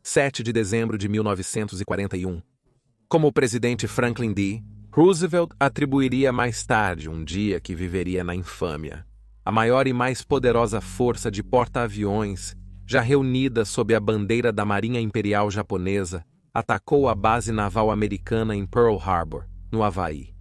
7 de dezembro de 1941. Como o presidente Franklin D. Roosevelt atribuiria mais tarde um dia que viveria na infâmia. A maior e mais poderosa força de porta-aviões, já reunida sob a bandeira da Marinha Imperial Japonesa, atacou a base naval americana em Pearl Harbor, no Havaí.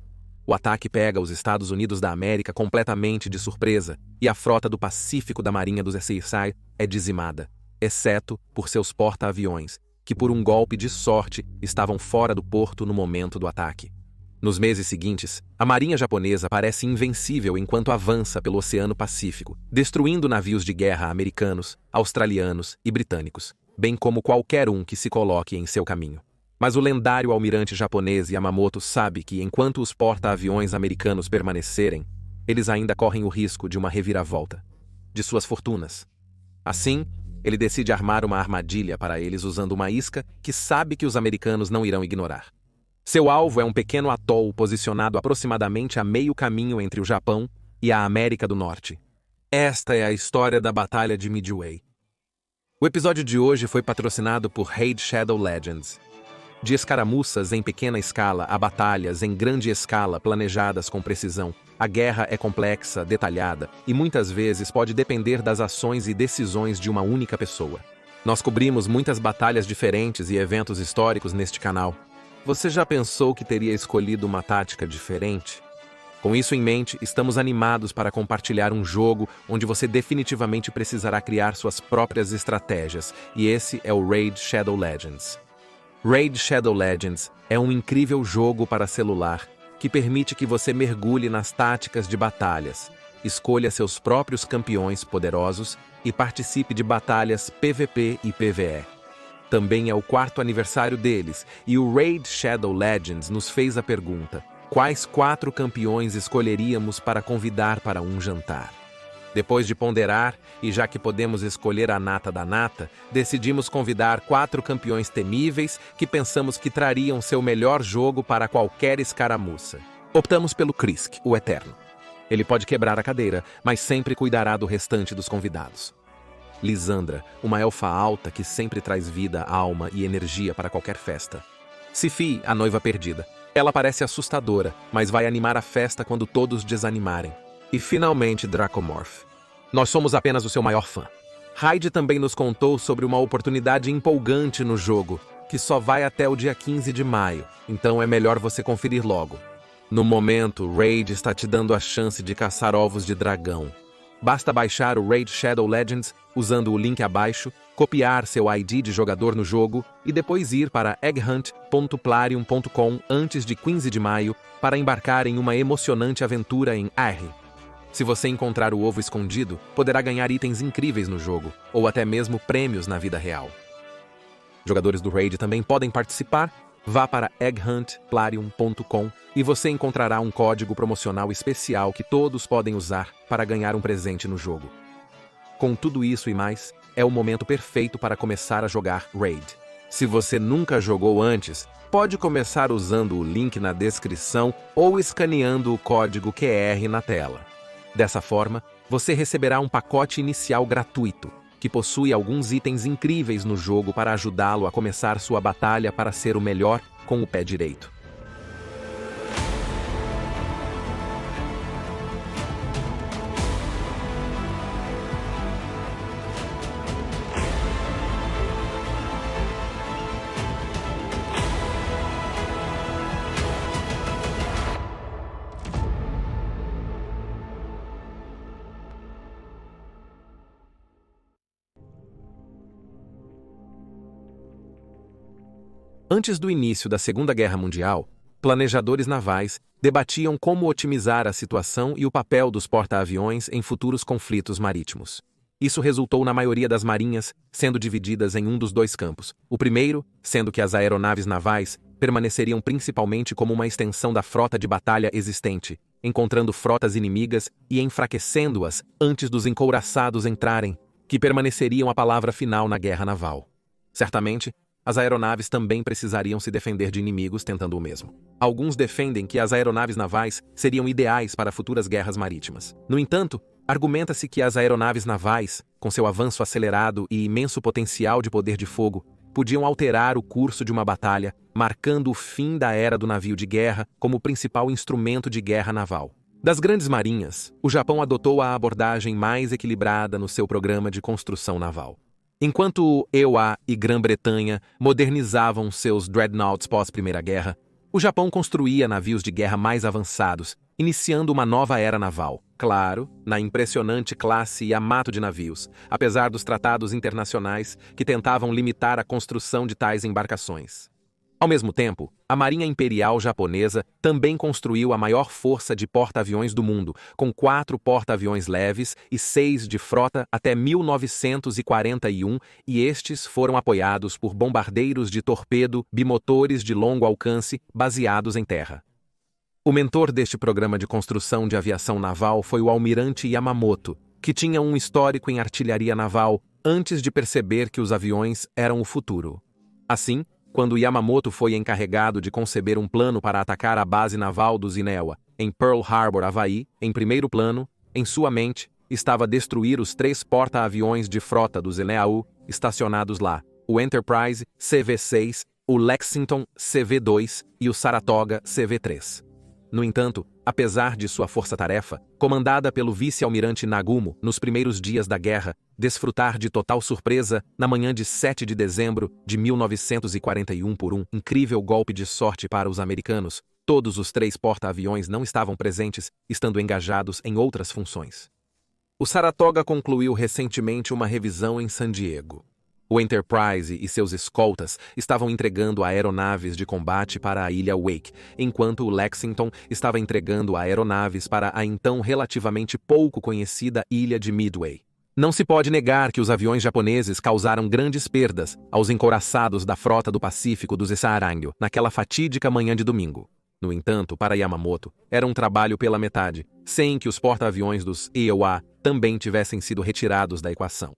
O ataque pega os Estados Unidos da América completamente de surpresa e a frota do Pacífico da Marinha dos SSI é dizimada, exceto por seus porta-aviões, que por um golpe de sorte estavam fora do porto no momento do ataque. Nos meses seguintes, a Marinha japonesa parece invencível enquanto avança pelo Oceano Pacífico, destruindo navios de guerra americanos, australianos e britânicos, bem como qualquer um que se coloque em seu caminho. Mas o lendário almirante japonês Yamamoto sabe que enquanto os porta-aviões americanos permanecerem, eles ainda correm o risco de uma reviravolta de suas fortunas. Assim, ele decide armar uma armadilha para eles usando uma isca que sabe que os americanos não irão ignorar. Seu alvo é um pequeno atol posicionado aproximadamente a meio caminho entre o Japão e a América do Norte. Esta é a história da Batalha de Midway. O episódio de hoje foi patrocinado por Raid Shadow Legends. De escaramuças em pequena escala a batalhas em grande escala planejadas com precisão, a guerra é complexa, detalhada e muitas vezes pode depender das ações e decisões de uma única pessoa. Nós cobrimos muitas batalhas diferentes e eventos históricos neste canal. Você já pensou que teria escolhido uma tática diferente? Com isso em mente, estamos animados para compartilhar um jogo onde você definitivamente precisará criar suas próprias estratégias, e esse é o Raid Shadow Legends. Raid Shadow Legends é um incrível jogo para celular que permite que você mergulhe nas táticas de batalhas, escolha seus próprios campeões poderosos e participe de batalhas PVP e PvE. Também é o 4º aniversário deles, e o Raid Shadow Legends nos fez a pergunta: quais 4 campeões escolheríamos para convidar para um jantar? Depois de ponderar, e já que podemos escolher a nata da nata, decidimos convidar 4 campeões temíveis que pensamos que trariam seu melhor jogo para qualquer escaramuça. Optamos pelo Krisk, o Eterno. Ele pode quebrar a cadeira, mas sempre cuidará do restante dos convidados. Lisandra, uma elfa alta que sempre traz vida, alma e energia para qualquer festa. Sifi, a noiva perdida. Ela parece assustadora, mas vai animar a festa quando todos desanimarem. E finalmente Dracomorph. Nós somos apenas o seu maior fã. Raid também nos contou sobre uma oportunidade empolgante no jogo, que só vai até o dia 15 de maio, então é melhor você conferir logo. No momento, Raid está te dando a chance de caçar ovos de dragão. Basta baixar o Raid Shadow Legends usando o link abaixo, copiar seu ID de jogador no jogo e depois ir para egghunt.plarium.com antes de 15 de maio para embarcar em uma emocionante aventura em AR. Se você encontrar o ovo escondido, poderá ganhar itens incríveis no jogo, ou até mesmo prêmios na vida real. Jogadores do Raid também podem participar. Vá para egghuntplarium.com e você encontrará um código promocional especial que todos podem usar para ganhar um presente no jogo. Com tudo isso e mais, é o momento perfeito para começar a jogar Raid. Se você nunca jogou antes, pode começar usando o link na descrição ou escaneando o código QR na tela. Dessa forma, você receberá um pacote inicial gratuito, que possui alguns itens incríveis no jogo para ajudá-lo a começar sua batalha para ser o melhor com o pé direito. Antes do início da Segunda Guerra Mundial, planejadores navais debatiam como otimizar a situação e o papel dos porta-aviões em futuros conflitos marítimos. Isso resultou na maioria das marinhas sendo divididas em um dos 2 campos. O primeiro, sendo que as aeronaves navais permaneceriam principalmente como uma extensão da frota de batalha existente, encontrando frotas inimigas e enfraquecendo-as antes dos encouraçados entrarem, que permaneceriam a palavra final na guerra naval. Certamente, as aeronaves também precisariam se defender de inimigos tentando o mesmo. Alguns defendem que as aeronaves navais seriam ideais para futuras guerras marítimas. No entanto, argumenta-se que as aeronaves navais, com seu avanço acelerado e imenso potencial de poder de fogo, podiam alterar o curso de uma batalha, marcando o fim da era do navio de guerra como principal instrumento de guerra naval. Das grandes marinhas, o Japão adotou a abordagem mais equilibrada no seu programa de construção naval. Enquanto EUA e Grã-Bretanha modernizavam seus dreadnoughts pós-Primeira Guerra, o Japão construía navios de guerra mais avançados, iniciando uma nova era naval, claro, na impressionante classe Yamato de navios, apesar dos tratados internacionais que tentavam limitar a construção de tais embarcações. Ao mesmo tempo, a Marinha Imperial Japonesa também construiu a maior força de porta-aviões do mundo, com 4 porta-aviões leves e 6 de frota até 1941, e estes foram apoiados por bombardeiros de torpedo bimotores de longo alcance baseados em terra. O mentor deste programa de construção de aviação naval foi o almirante Yamamoto, que tinha um histórico em artilharia naval antes de perceber que os aviões eram o futuro. Assim, quando Yamamoto foi encarregado de conceber um plano para atacar a base naval dos Inoue, em Pearl Harbor, Havaí, em primeiro plano, em sua mente, estava destruir os 3 porta-aviões de frota dos Inoue estacionados lá, o Enterprise CV-6, o Lexington CV-2 e o Saratoga CV-3. No entanto, apesar de sua força-tarefa, comandada pelo vice-almirante Nagumo nos primeiros dias da guerra, desfrutar de total surpresa na manhã de 7 de dezembro de 1941 por um incrível golpe de sorte para os americanos, todos os 3 porta-aviões não estavam presentes, estando engajados em outras funções. O Saratoga concluiu recentemente uma revisão em San Diego. O Enterprise e seus escoltas estavam entregando aeronaves de combate para a ilha Wake, enquanto o Lexington estava entregando aeronaves para a então relativamente pouco conhecida ilha de Midway. Não se pode negar que os aviões japoneses causaram grandes perdas aos encouraçados da frota do Pacífico dos Saarangyo naquela fatídica manhã de domingo. No entanto, para Yamamoto, era um trabalho pela metade, sem que os porta-aviões dos Iowa também tivessem sido retirados da equação.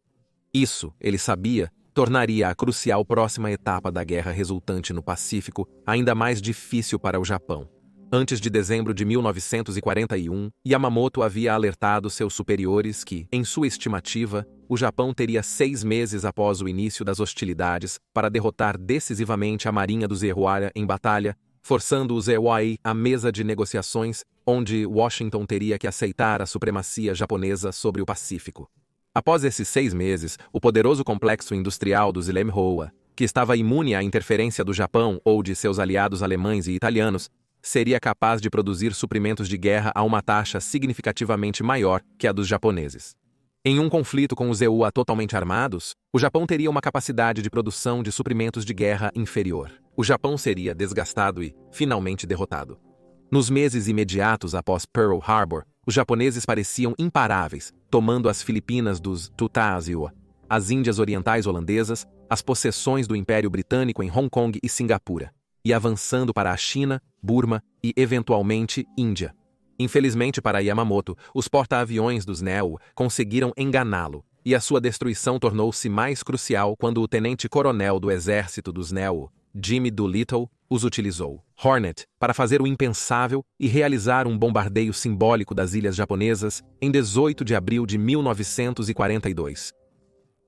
Isso, ele sabia, tornaria a crucial próxima etapa da guerra resultante no Pacífico ainda mais difícil para o Japão. Antes de dezembro de 1941, Yamamoto havia alertado seus superiores que, em sua estimativa, o Japão teria 6 meses após o início das hostilidades para derrotar decisivamente a marinha dos Iowa em batalha, forçando os Iowa à mesa de negociações, onde Washington teria que aceitar a supremacia japonesa sobre o Pacífico. Após esses 6 meses, o poderoso complexo industrial dos Iowa, que estava imune à interferência do Japão ou de seus aliados alemães e italianos, seria capaz de produzir suprimentos de guerra a uma taxa significativamente maior que a dos japoneses. Em um conflito com os Iowa totalmente armados, o Japão teria uma capacidade de produção de suprimentos de guerra inferior. O Japão seria desgastado e, finalmente, derrotado. Nos meses imediatos após Pearl Harbor, os japoneses pareciam imparáveis, tomando as Filipinas dos Tutasioa, as Índias Orientais Holandesas, as possessões do Império Britânico em Hong Kong e Singapura, e avançando para a China, Burma e, eventualmente, Índia. Infelizmente para Yamamoto, os porta-aviões dos Iowa conseguiram enganá-lo, e a sua destruição tornou-se mais crucial quando o tenente-coronel do exército dos Iowa, Jimmy Doolittle, os utilizou, Hornet, para fazer o impensável e realizar um bombardeio simbólico das ilhas japonesas em 18 de abril de 1942.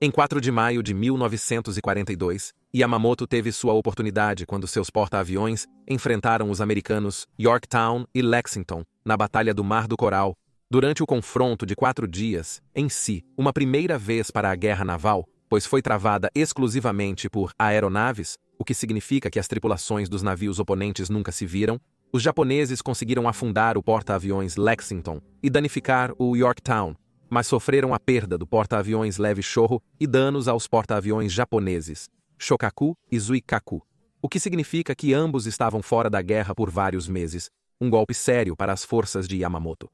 Em 4 de maio de 1942, Yamamoto teve sua oportunidade quando seus porta-aviões enfrentaram os americanos Yorktown e Lexington na Batalha do Mar do Coral. Durante o confronto de 4 dias, em si, uma primeira vez para a guerra naval, pois foi travada exclusivamente por aeronaves, o que significa que as tripulações dos navios oponentes nunca se viram, os japoneses conseguiram afundar o porta-aviões Lexington e danificar o Yorktown, mas sofreram a perda do porta-aviões leve Shōho e danos aos porta-aviões japoneses, Shokaku e Zuikaku, o que significa que ambos estavam fora da guerra por vários meses, um golpe sério para as forças de Yamamoto.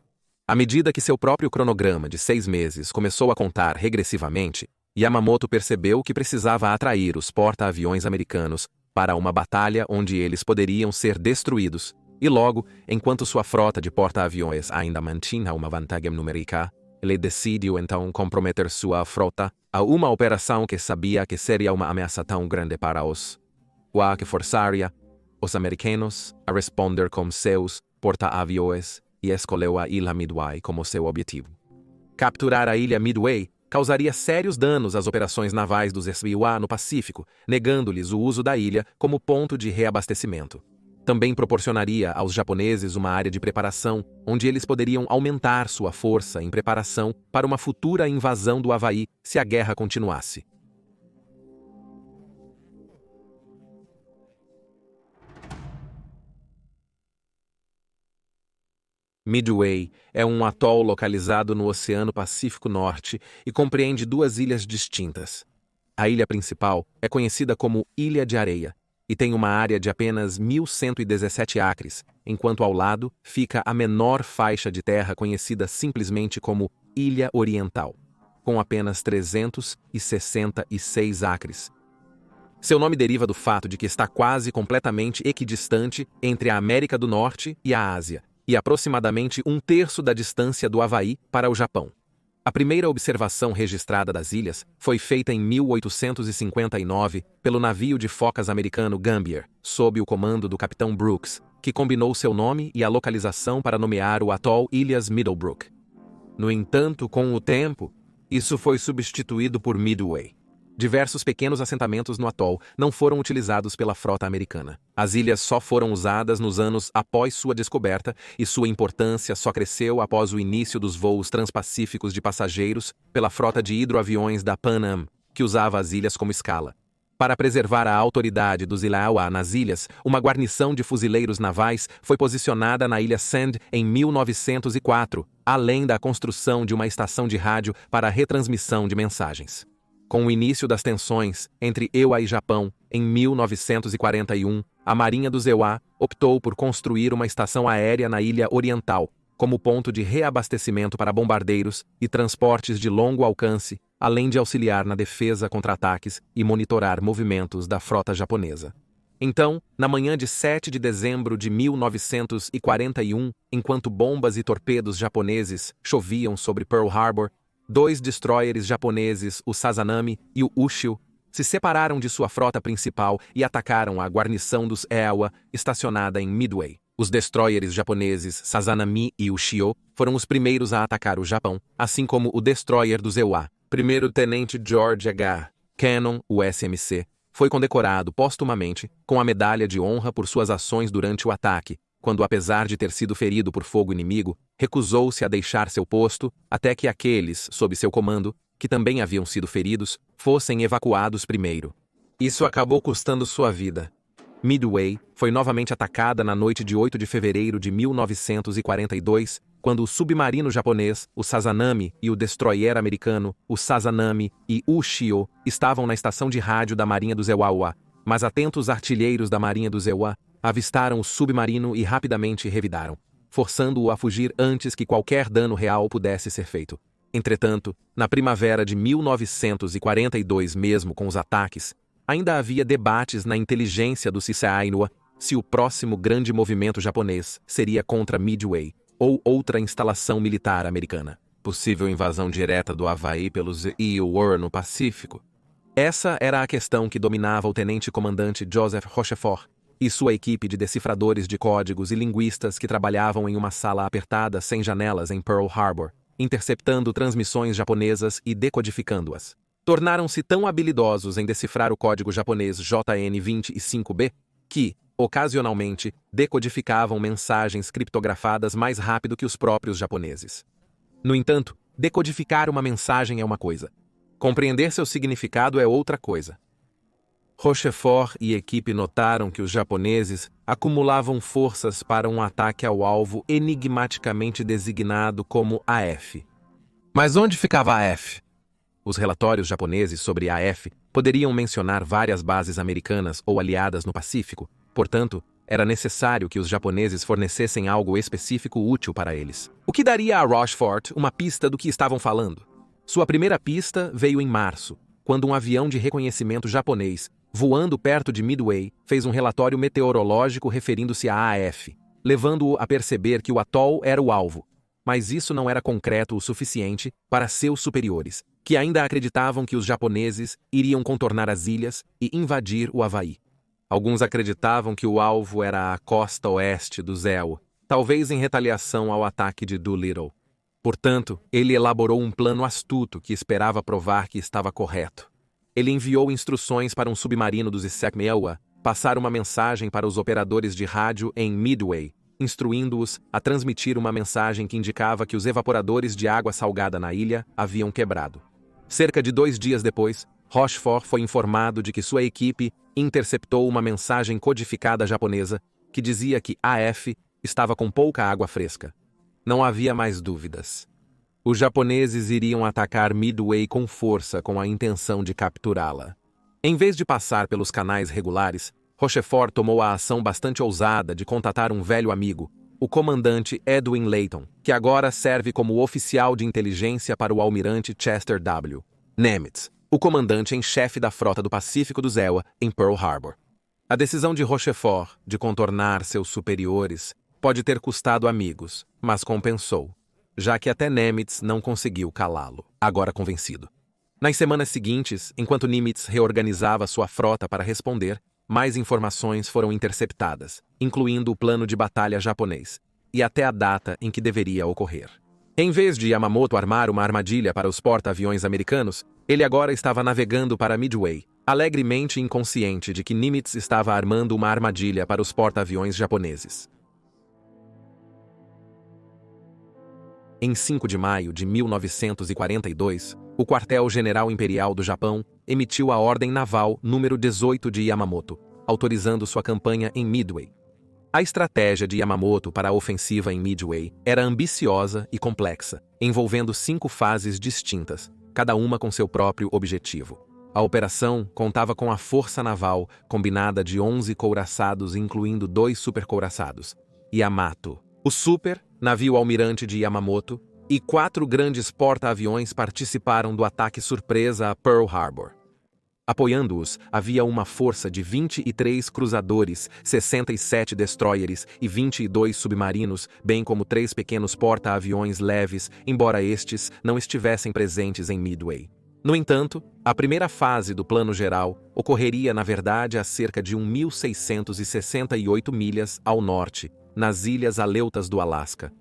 À medida que seu próprio cronograma de 6 meses começou a contar regressivamente, Yamamoto percebeu que precisava atrair os porta-aviões americanos para uma batalha onde eles poderiam ser destruídos, e logo, enquanto sua frota de porta-aviões ainda mantinha uma vantagem numérica, ele decidiu então comprometer sua frota a uma operação que sabia que seria uma ameaça tão grande para os Iowa que forçaria os americanos a responder com seus porta-aviões e escolheu a ilha Midway como seu objetivo. Capturar a ilha Midway causaria sérios danos às operações navais dos SBUA no Pacífico, negando-lhes o uso da ilha como ponto de reabastecimento. Também proporcionaria aos japoneses uma área de preparação, onde eles poderiam aumentar sua força em preparação para uma futura invasão do Havaí se a guerra continuasse. Midway é um atol localizado no Oceano Pacífico Norte e compreende duas ilhas distintas. A ilha principal é conhecida como Ilha de Areia e tem uma área de apenas 1.117 acres, enquanto ao lado fica a menor faixa de terra conhecida simplesmente como Ilha Oriental, com apenas 366 acres. Seu nome deriva do fato de que está quase completamente equidistante entre a América do Norte e a Ásia, e aproximadamente um terço da distância do Havaí para o Japão. A primeira observação registrada das ilhas foi feita em 1859 pelo navio de focas americano Gambier, sob o comando do capitão Brooks, que combinou seu nome e a localização para nomear o atol Ilhas Middlebrook. No entanto, com o tempo, isso foi substituído por Midway. Diversos pequenos assentamentos no atol não foram utilizados pela frota americana. As ilhas só foram usadas nos anos após sua descoberta e sua importância só cresceu após o início dos voos transpacíficos de passageiros pela frota de hidroaviões da Pan Am, que usava as ilhas como escala. Para preservar a autoridade dos Iliaua nas ilhas, uma guarnição de fuzileiros navais foi posicionada na ilha Sand em 1904, além da construção de uma estação de rádio para a retransmissão de mensagens. Com o início das tensões entre Ewa e Japão, em 1941, a Marinha dos Ewa optou por construir uma estação aérea na Ilha Oriental, como ponto de reabastecimento para bombardeiros e transportes de longo alcance, além de auxiliar na defesa contra ataques e monitorar movimentos da frota japonesa. Então, na manhã de 7 de dezembro de 1941, enquanto bombas e torpedos japoneses choviam sobre Pearl Harbor, dois destroyers japoneses, o Sazanami e o Ushio, se separaram de sua frota principal e atacaram a guarnição dos Ewa, estacionada em Midway. Os destroyers japoneses Sazanami e Ushio foram os primeiros a atacar o Japão, assim como o destroyer dos Ewa. Primeiro-tenente George H. Cannon, o SMC, foi condecorado póstumamente com a medalha de honra por suas ações durante o ataque, quando, apesar de ter sido ferido por fogo inimigo, recusou-se a deixar seu posto até que aqueles, sob seu comando, que também haviam sido feridos, fossem evacuados primeiro. Isso acabou custando sua vida. Midway foi novamente atacada na noite de 8 de fevereiro de 1942, quando o submarino japonês, o Sazanami, e o destroyer americano, o Sazanami e Ushio, estavam na estação de rádio da Marinha dos Ewa, mas atentos artilheiros da Marinha dos Ewa avistaram o submarino e rapidamente revidaram, forçando-o a fugir antes que qualquer dano real pudesse ser feito. Entretanto, na primavera de 1942, mesmo com os ataques, ainda havia debates na inteligência do Sisei-Ainoa se o próximo grande movimento japonês seria contra Midway ou outra instalação militar americana. Possível invasão direta do Havaí pelos Iowa no Pacífico. Essa era a questão que dominava o tenente-comandante Joseph Rochefort e sua equipe de decifradores de códigos e linguistas que trabalhavam em uma sala apertada sem janelas em Pearl Harbor, interceptando transmissões japonesas e decodificando-as. Tornaram-se tão habilidosos em decifrar o código japonês JN25B que, ocasionalmente, decodificavam mensagens criptografadas mais rápido que os próprios japoneses. No entanto, decodificar uma mensagem é uma coisa. Compreender seu significado é outra coisa. Rochefort e equipe notaram que os japoneses acumulavam forças para um ataque ao alvo enigmaticamente designado como AF. Mas onde ficava AF? Os relatórios japoneses sobre AF poderiam mencionar várias bases americanas ou aliadas no Pacífico, portanto, era necessário que os japoneses fornecessem algo específico útil para eles. O que daria a Rochefort uma pista do que estavam falando? Sua primeira pista veio em março, quando um avião de reconhecimento japonês, voando perto de Midway, fez um relatório meteorológico referindo-se à AF, levando-o a perceber que o atol era o alvo. Mas isso não era concreto o suficiente para seus superiores, que ainda acreditavam que os japoneses iriam contornar as ilhas e invadir o Havaí. Alguns acreditavam que o alvo era a costa oeste do Zéu, talvez em retaliação ao ataque de Doolittle. Portanto, ele elaborou um plano astuto que esperava provar que estava correto. Ele enviou instruções para um submarino dos Issac-Mewa passar uma mensagem para os operadores de rádio em Midway, instruindo-os a transmitir uma mensagem que indicava que os evaporadores de água salgada na ilha haviam quebrado. Cerca de 2 dias depois, Rochefort foi informado de que sua equipe interceptou uma mensagem codificada japonesa que dizia que AF estava com pouca água fresca. Não havia mais dúvidas. Os japoneses iriam atacar Midway com força com a intenção de capturá-la. Em vez de passar pelos canais regulares, Rochefort tomou a ação bastante ousada de contatar um velho amigo, o comandante Edwin Layton, que agora serve como oficial de inteligência para o almirante Chester W. Nimitz, o comandante em chefe da frota do Pacífico dos Ewa em Pearl Harbor. A decisão de Rochefort de contornar seus superiores pode ter custado amigos, mas compensou, já que até Nimitz não conseguiu calá-lo, agora convencido. Nas semanas seguintes, enquanto Nimitz reorganizava sua frota para responder, mais informações foram interceptadas, incluindo o plano de batalha japonês, e até a data em que deveria ocorrer. Em vez de Yamamoto armar uma armadilha para os porta-aviões americanos, ele agora estava navegando para Midway, alegremente inconsciente de que Nimitz estava armando uma armadilha para os porta-aviões japoneses. Em 5 de maio de 1942, o Quartel-General Imperial do Japão emitiu a Ordem Naval número 18 de Yamamoto, autorizando sua campanha em Midway. A estratégia de Yamamoto para a ofensiva em Midway era ambiciosa e complexa, envolvendo 5 fases distintas, cada uma com seu próprio objetivo. A operação contava com a força naval combinada de 11 couraçados, incluindo 2 supercouraçados, Yamato, o super, navio almirante de Yamamoto, e 4 grandes porta-aviões participaram do ataque surpresa a Pearl Harbor. Apoiando-os, havia uma força de 23 cruzadores, 67 destroyers e 22 submarinos, bem como 3 pequenos porta-aviões leves, embora estes não estivessem presentes em Midway. No entanto, a primeira fase do plano geral ocorreria na verdade a cerca de 1.668 milhas ao norte, nas Ilhas Aleutas do Alasca.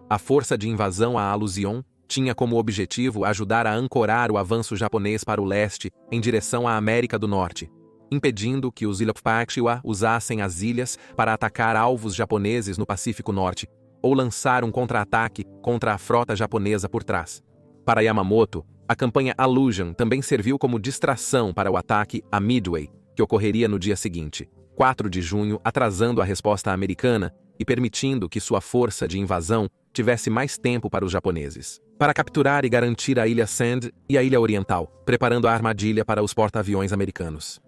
A força de invasão a Alusion tinha como objetivo ajudar a ancorar o avanço japonês para o leste em direção à América do Norte, impedindo que os Ilokpakshiwa usassem as ilhas para atacar alvos japoneses no Pacífico Norte, ou lançar um contra-ataque contra a frota japonesa por trás. Para Yamamoto, a campanha Alusion também serviu como distração para o ataque a Midway, que ocorreria no dia seguinte, 4 de junho, atrasando a resposta americana e permitindo que sua força de invasão tivesse mais tempo para os japoneses, para capturar e garantir a Ilha Sand e a Ilha Oriental, preparando a armadilha para os porta-aviões americanos.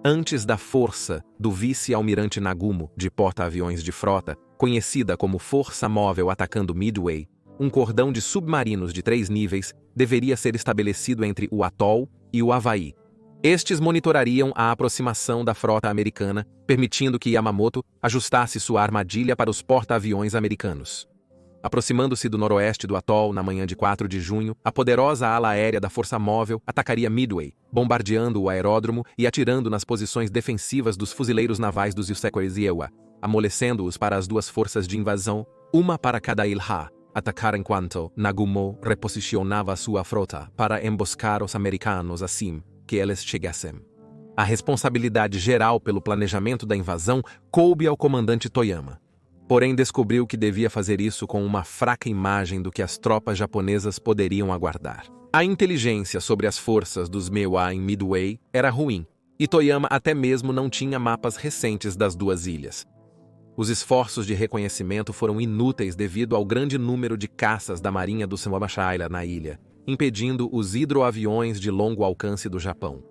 Antes da força do vice-almirante Nagumo de porta-aviões de frota, conhecida como Força Móvel atacando Midway, um cordão de submarinos de 3 níveis deveria ser estabelecido entre o atol e o Havaí. Estes monitorariam a aproximação da frota americana, permitindo que Yamamoto ajustasse sua armadilha para os porta-aviões americanos. Aproximando-se do noroeste do atol na manhã de 4 de junho, a poderosa ala aérea da Força Móvel atacaria Midway, bombardeando o aeródromo e atirando nas posições defensivas dos fuzileiros navais dos Yusekoi Ewa, amolecendo-os para as 2 forças de invasão, uma para cada ilha, atacar enquanto Nagumo reposicionava sua frota para emboscar os americanos assim que eles chegassem. A responsabilidade geral pelo planejamento da invasão coube ao comandante Toyama. Porém, descobriu que devia fazer isso com uma fraca imagem do que as tropas japonesas poderiam aguardar. A inteligência sobre as forças dos Mewa em Midway era ruim, e Toyama até mesmo não tinha mapas recentes das 2 ilhas. Os esforços de reconhecimento foram inúteis devido ao grande número de caças da marinha do Shimabashira na ilha, impedindo os hidroaviões de longo alcance do Japão.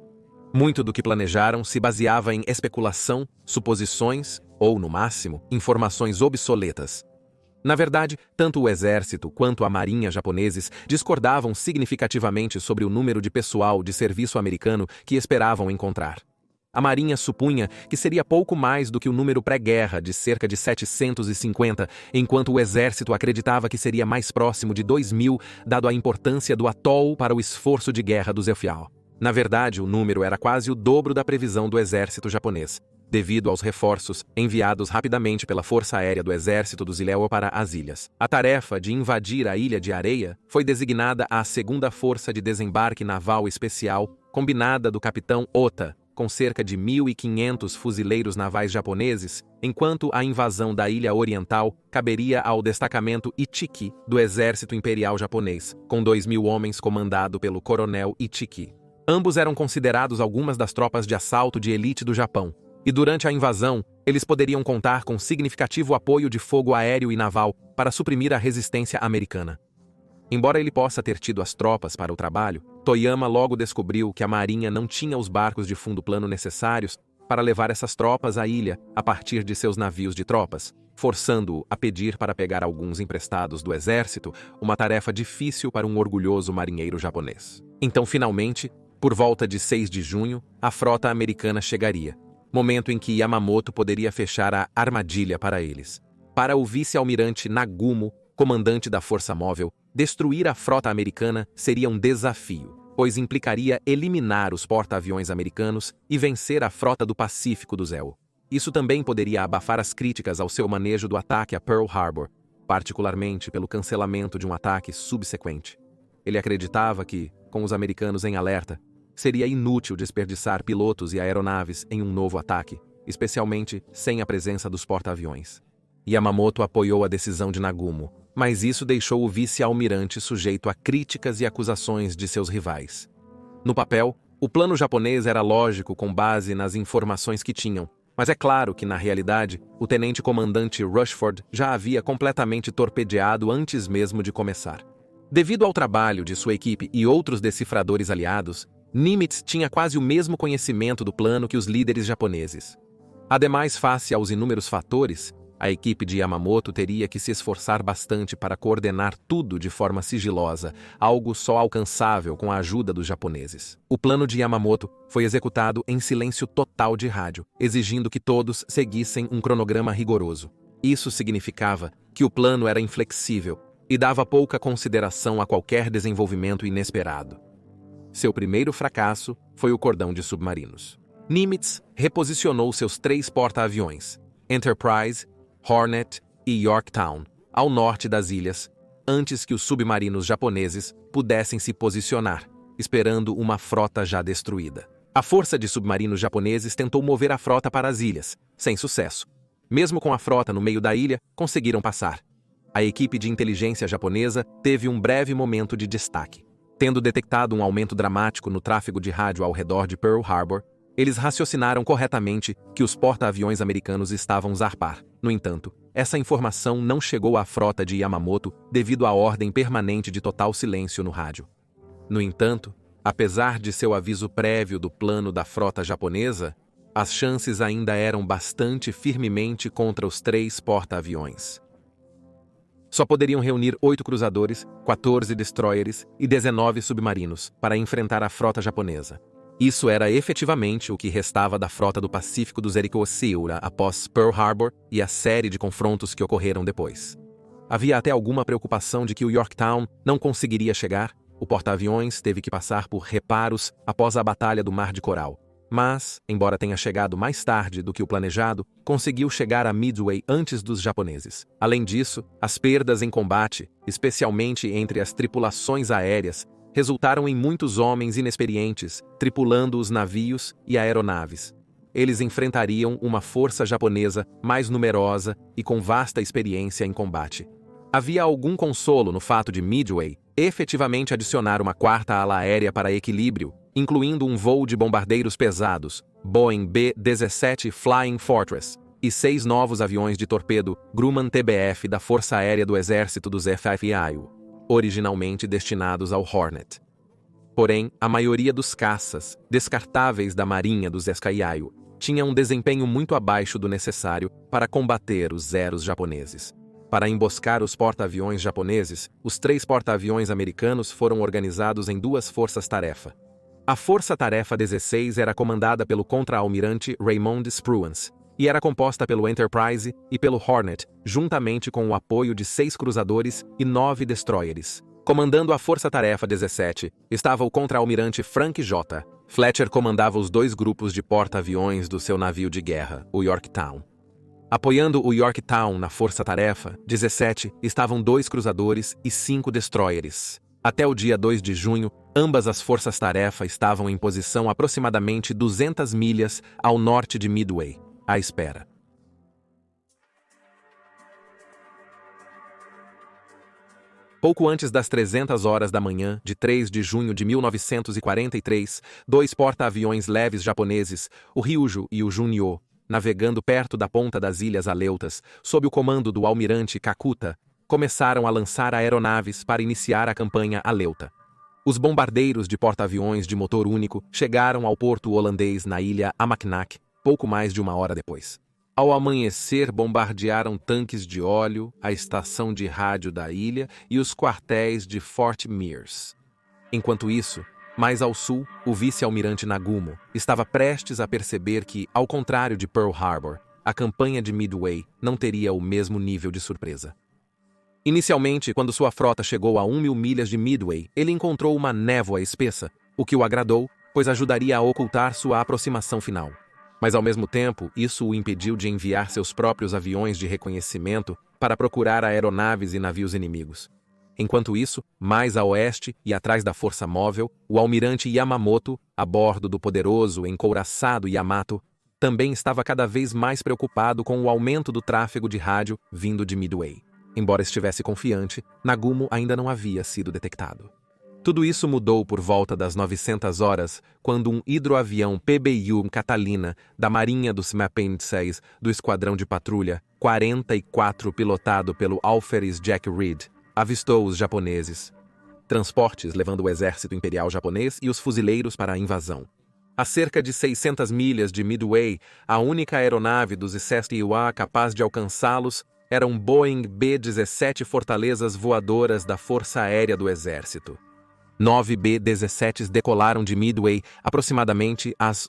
Muito do que planejaram se baseava em especulação, suposições ou, no máximo, informações obsoletas. Na verdade, tanto o exército quanto a marinha japoneses discordavam significativamente sobre o número de pessoal de serviço americano que esperavam encontrar. A marinha supunha que seria pouco mais do que o número pré-guerra de cerca de 750, enquanto o exército acreditava que seria mais próximo de 2.000, dado a importância do atol para o esforço de guerra dos Efial. Na verdade, o número era quase o dobro da previsão do exército japonês. devido aos reforços enviados rapidamente pela Força Aérea do Exército dos Ileao para as ilhas. A tarefa de invadir a Ilha de Areia foi designada à Segunda Força de Desembarque Naval Especial, combinada do capitão Ota, com cerca de 1.500 fuzileiros navais japoneses, enquanto a invasão da Ilha Oriental caberia ao destacamento Ichiki do Exército Imperial Japonês, com 2.000 homens comandado pelo coronel Ichiki. Ambos eram considerados algumas das tropas de assalto de elite do Japão, e durante a invasão, eles poderiam contar com significativo apoio de fogo aéreo e naval para suprimir a resistência americana. Embora ele possa ter tido as tropas para o trabalho, Toyama logo descobriu que a marinha não tinha os barcos de fundo plano necessários para levar essas tropas à ilha a partir de seus navios de tropas, forçando-o a pedir para pegar alguns emprestados do exército, uma tarefa difícil para um orgulhoso marinheiro japonês. Então, finalmente, por volta de 6 de junho, a frota americana chegaria, momento em que Yamamoto poderia fechar a armadilha para eles. Para o vice-almirante Nagumo, comandante da Força Móvel, destruir a frota americana seria um desafio, pois implicaria eliminar os porta-aviões americanos e vencer a frota do Pacífico do Zéu. Isso também poderia abafar as críticas ao seu manejo do ataque a Pearl Harbor, particularmente pelo cancelamento de um ataque subsequente. Ele acreditava que, com os americanos em alerta, seria inútil desperdiçar pilotos e aeronaves em um novo ataque, especialmente sem a presença dos porta-aviões. Yamamoto apoiou a decisão de Nagumo, mas isso deixou o vice-almirante sujeito a críticas e acusações de seus rivais. No papel, o plano japonês era lógico com base nas informações que tinham, mas é claro que, na realidade, o tenente-comandante Rushford já havia completamente torpedeado antes mesmo de começar. Devido ao trabalho de sua equipe e outros decifradores aliados, Nimitz tinha quase o mesmo conhecimento do plano que os líderes japoneses. Ademais, face aos inúmeros fatores, a equipe de Yamamoto teria que se esforçar bastante para coordenar tudo de forma sigilosa, algo só alcançável com a ajuda dos japoneses. O plano de Yamamoto foi executado em silêncio total de rádio, exigindo que todos seguissem um cronograma rigoroso. Isso significava que o plano era inflexível e dava pouca consideração a qualquer desenvolvimento inesperado. Seu primeiro fracasso foi o cordão de submarinos. Nimitz reposicionou seus 3 porta-aviões, Enterprise, Hornet e Yorktown, ao norte das ilhas, antes que os submarinos japoneses pudessem se posicionar, esperando uma frota já destruída. A força de submarinos japoneses tentou mover a frota para as ilhas, sem sucesso. Mesmo com a frota no meio da ilha, conseguiram passar. A equipe de inteligência japonesa teve um breve momento de destaque. Tendo detectado um aumento dramático no tráfego de rádio ao redor de Pearl Harbor, eles raciocinaram corretamente que os porta-aviões americanos estavam zarpar. No entanto, essa informação não chegou à frota de Yamamoto devido à ordem permanente de total silêncio no rádio. No entanto, apesar de seu aviso prévio do plano da frota japonesa, as chances ainda eram bastante firmemente contra os 3 porta-aviões. Só poderiam reunir 8 cruzadores, 14 destroyers e 19 submarinos para enfrentar a frota japonesa. Isso era efetivamente o que restava da frota do Pacífico do Zeriko Seura após Pearl Harbor e a série de confrontos que ocorreram depois. Havia até alguma preocupação de que o Yorktown não conseguiria chegar. O porta-aviões teve que passar por reparos após a Batalha do Mar de Coral. Mas, embora tenha chegado mais tarde do que o planejado, conseguiu chegar a Midway antes dos japoneses. Além disso, as perdas em combate, especialmente entre as tripulações aéreas, resultaram em muitos homens inexperientes, tripulando os navios e aeronaves. Eles enfrentariam uma força japonesa mais numerosa e com vasta experiência em combate. Havia algum consolo no fato de Midway efetivamente adicionar uma 4ª ala aérea para equilíbrio, incluindo um voo de bombardeiros pesados, Boeing B-17 Flying Fortress, e 6 novos aviões de torpedo Grumman TBF da Força Aérea do Exército dos FFIU, originalmente destinados ao Hornet. Porém, a maioria dos caças, descartáveis da Marinha dos SKIU, tinha um desempenho muito abaixo do necessário para combater os Zeros japoneses. Para emboscar os porta-aviões japoneses, os 3 porta-aviões americanos foram organizados em 2 forças-tarefa. A Força-Tarefa 16 era comandada pelo contra-almirante Raymond Spruance e era composta pelo Enterprise e pelo Hornet, juntamente com o apoio de 6 cruzadores e 9 destroyers. Comandando a Força-Tarefa 17 estava o contra-almirante Frank J. Fletcher comandava os 2 grupos de porta-aviões do seu navio de guerra, o Yorktown. Apoiando o Yorktown na força-tarefa, 17 estavam 2 cruzadores e 5 destroyers. Até o dia 2 de junho, ambas as forças-tarefa estavam em posição aproximadamente 200 milhas ao norte de Midway, à espera. Pouco antes das 300 horas da manhã de 3 de junho de 1943, 2 porta-aviões leves japoneses, o Ryujo e o Junyo, navegando perto da ponta das Ilhas Aleutas, sob o comando do almirante Kakuta, começaram a lançar aeronaves para iniciar a campanha Aleuta. Os bombardeiros de porta-aviões de motor único chegaram ao porto holandês na ilha Amaknak, pouco mais de 1 hora depois. Ao amanhecer, bombardearam tanques de óleo, a estação de rádio da ilha e os quartéis de Fort Mears. Enquanto isso, mais ao sul, o vice-almirante Nagumo estava prestes a perceber que, ao contrário de Pearl Harbor, a campanha de Midway não teria o mesmo nível de surpresa. Inicialmente, quando sua frota chegou a 1.000 milhas de Midway, ele encontrou uma névoa espessa, o que o agradou, pois ajudaria a ocultar sua aproximação final. Mas, ao mesmo tempo, isso o impediu de enviar seus próprios aviões de reconhecimento para procurar aeronaves e navios inimigos. Enquanto isso, mais a oeste e atrás da força móvel, o almirante Yamamoto, a bordo do poderoso, encouraçado Yamato, também estava cada vez mais preocupado com o aumento do tráfego de rádio vindo de Midway. Embora estivesse confiante, Nagumo ainda não havia sido detectado. Tudo isso mudou por volta das 900 horas, quando um hidroavião PBU Catalina, da Marinha dos Mappensees, do Esquadrão de Patrulha 44 pilotado pelo alferes Jack Reed, avistou os japoneses. Transportes levando o exército imperial japonês e os fuzileiros para a invasão. A cerca de 600 milhas de Midway, a única aeronave dos ICEST-UA capaz de alcançá-los era um Boeing B-17 Fortalezas voadoras da Força Aérea do Exército. 9 B-17s decolaram de Midway aproximadamente às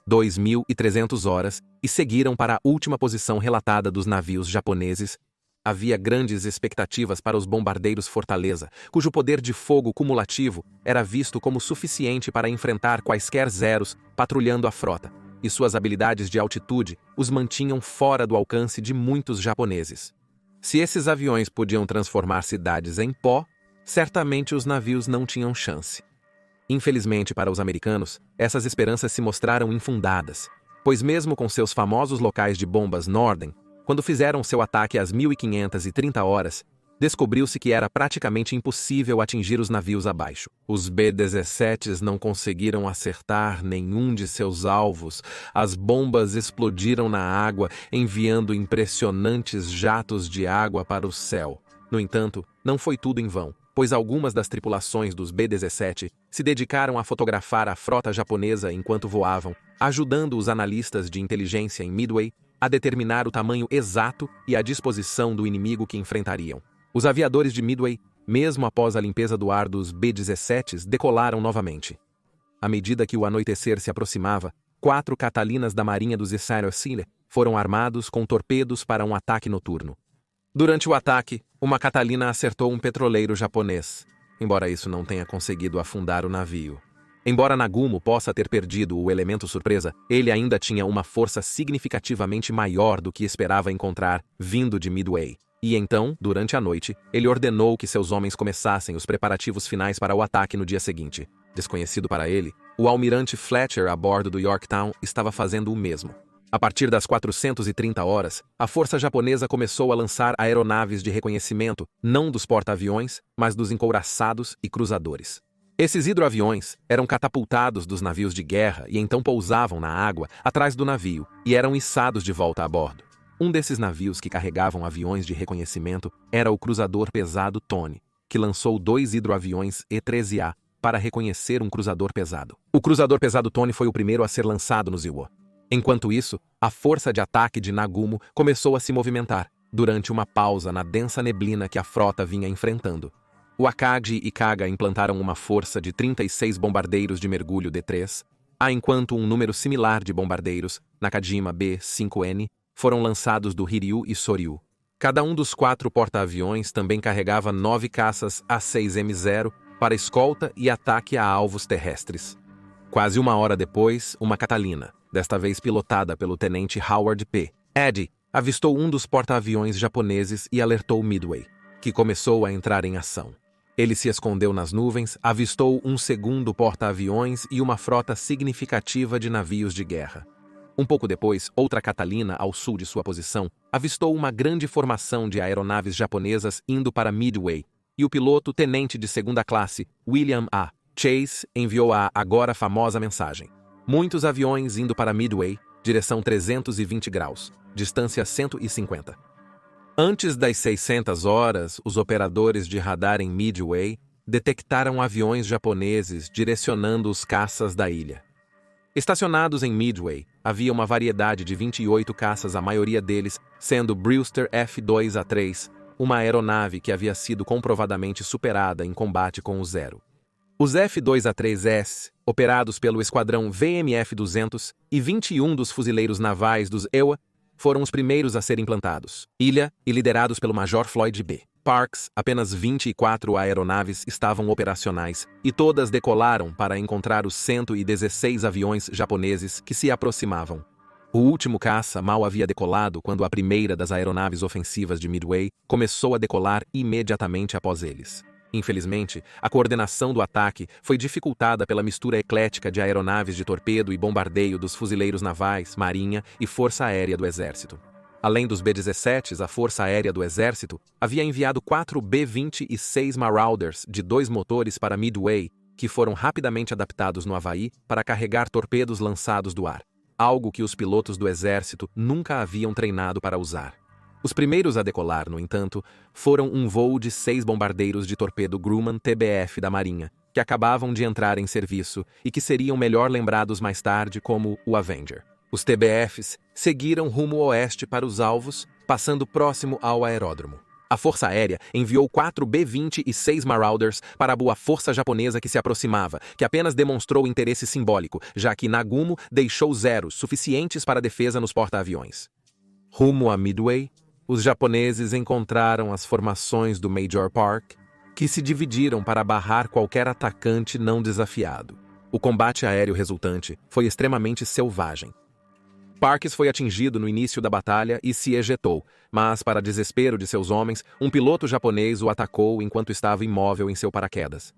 2.300 horas e seguiram para a última posição relatada dos navios japoneses. Havia grandes expectativas para os bombardeiros Fortaleza, cujo poder de fogo cumulativo era visto como suficiente para enfrentar quaisquer zeros patrulhando a frota, e suas habilidades de altitude os mantinham fora do alcance de muitos japoneses. Se esses aviões podiam transformar cidades em pó, certamente os navios não tinham chance. Infelizmente para os americanos, essas esperanças se mostraram infundadas, pois mesmo com seus famosos locais de bombas Norden, quando fizeram seu ataque às 1530 horas, descobriu-se que era praticamente impossível atingir os navios abaixo. Os B-17s não conseguiram acertar nenhum de seus alvos, as bombas explodiram na água, enviando impressionantes jatos de água para o céu. No entanto, não foi tudo em vão, pois algumas das tripulações dos B-17 se dedicaram a fotografar a frota japonesa enquanto voavam, ajudando os analistas de inteligência em Midway a determinar o tamanho exato e a disposição do inimigo que enfrentariam. Os aviadores de Midway, mesmo após a limpeza do ar dos B-17s, decolaram novamente. À medida que o anoitecer se aproximava, 4 Catalinas da Marinha dos ICEST foram armados com torpedos para um ataque noturno. Durante o ataque, uma Catalina acertou um petroleiro japonês, embora isso não tenha conseguido afundar o navio. Embora Nagumo possa ter perdido o elemento surpresa, ele ainda tinha uma força significativamente maior do que esperava encontrar vindo de Midway. E então, durante a noite, ele ordenou que seus homens começassem os preparativos finais para o ataque no dia seguinte. Desconhecido para ele, o almirante Fletcher a bordo do Yorktown estava fazendo o mesmo. A partir das 430 horas, a força japonesa começou a lançar aeronaves de reconhecimento, não dos porta-aviões, mas dos encouraçados e cruzadores. Esses hidroaviões eram catapultados dos navios de guerra e então pousavam na água atrás do navio e eram içados de volta a bordo. Um desses navios que carregavam aviões de reconhecimento era o cruzador pesado Tony, que lançou 2 hidroaviões E-13A para reconhecer um cruzador pesado. O cruzador pesado Tony foi o primeiro a ser lançado no Ziwa. Enquanto isso, a força de ataque de Nagumo começou a se movimentar, durante uma pausa na densa neblina que a frota vinha enfrentando. O Akagi e Kaga implantaram uma força de 36 bombardeiros de mergulho D3, enquanto um número similar de bombardeiros, Nakajima B-5N, foram lançados do Hiryu e Soryu. Cada um dos 4 porta-aviões também carregava 9 caças A-6M0 para escolta e ataque a alvos terrestres. Quase uma hora depois, uma Catalina, desta vez pilotada pelo tenente Howard P. Eddy, avistou um dos porta-aviões japoneses e alertou Midway, que começou a entrar em ação. Ele se escondeu nas nuvens, avistou um segundo porta-aviões e uma frota significativa de navios de guerra. Um pouco depois, outra Catalina, ao sul de sua posição, avistou uma grande formação de aeronaves japonesas indo para Midway, e o piloto tenente de segunda classe, William A. Chase, enviou a agora famosa mensagem: muitos aviões indo para Midway, direção 320 graus, distância 150. Antes das 600 horas, os operadores de radar em Midway detectaram aviões japoneses direcionando os caças da ilha. Estacionados em Midway, havia uma variedade de 28 caças, a maioria deles sendo Brewster F-2A3, uma aeronave que havia sido comprovadamente superada em combate com o Zero. Os F-2A3S, operados pelo esquadrão VMF-200 e 21 dos fuzileiros navais dos EWA, foram os primeiros a serem implantados. Ilha e liderados pelo Major Floyd B. Parks, apenas 24 aeronaves estavam operacionais e todas decolaram para encontrar os 116 aviões japoneses que se aproximavam. O último caça mal havia decolado quando a primeira das aeronaves ofensivas de Midway começou a decolar imediatamente após eles. Infelizmente, a coordenação do ataque foi dificultada pela mistura eclética de aeronaves de torpedo e bombardeio dos fuzileiros navais, marinha e força aérea do exército. Além dos B-17s, a Força Aérea do Exército havia enviado 4 B-20 e 6 Marauders de 2 motores para Midway, que foram rapidamente adaptados no Havaí para carregar torpedos lançados do ar, algo que os pilotos do Exército nunca haviam treinado para usar. Os primeiros a decolar, no entanto, foram um voo de 6 bombardeiros de torpedo Grumman TBF da Marinha, que acabavam de entrar em serviço e que seriam melhor lembrados mais tarde como o Avenger. Os TBFs seguiram rumo oeste para os alvos, passando próximo ao aeródromo. A Força Aérea enviou 4 B-20 e 6 Marauders para a boa força japonesa que se aproximava, que apenas demonstrou interesse simbólico, já que Nagumo deixou zeros suficientes para defesa nos porta-aviões. Rumo a Midway, os japoneses encontraram as formações do Major Park, que se dividiram para barrar qualquer atacante não desafiado. O combate aéreo resultante foi extremamente selvagem. Parks foi atingido no início da batalha e se ejetou, mas, para desespero de seus homens, um piloto japonês o atacou enquanto estava imóvel em seu paraquedas.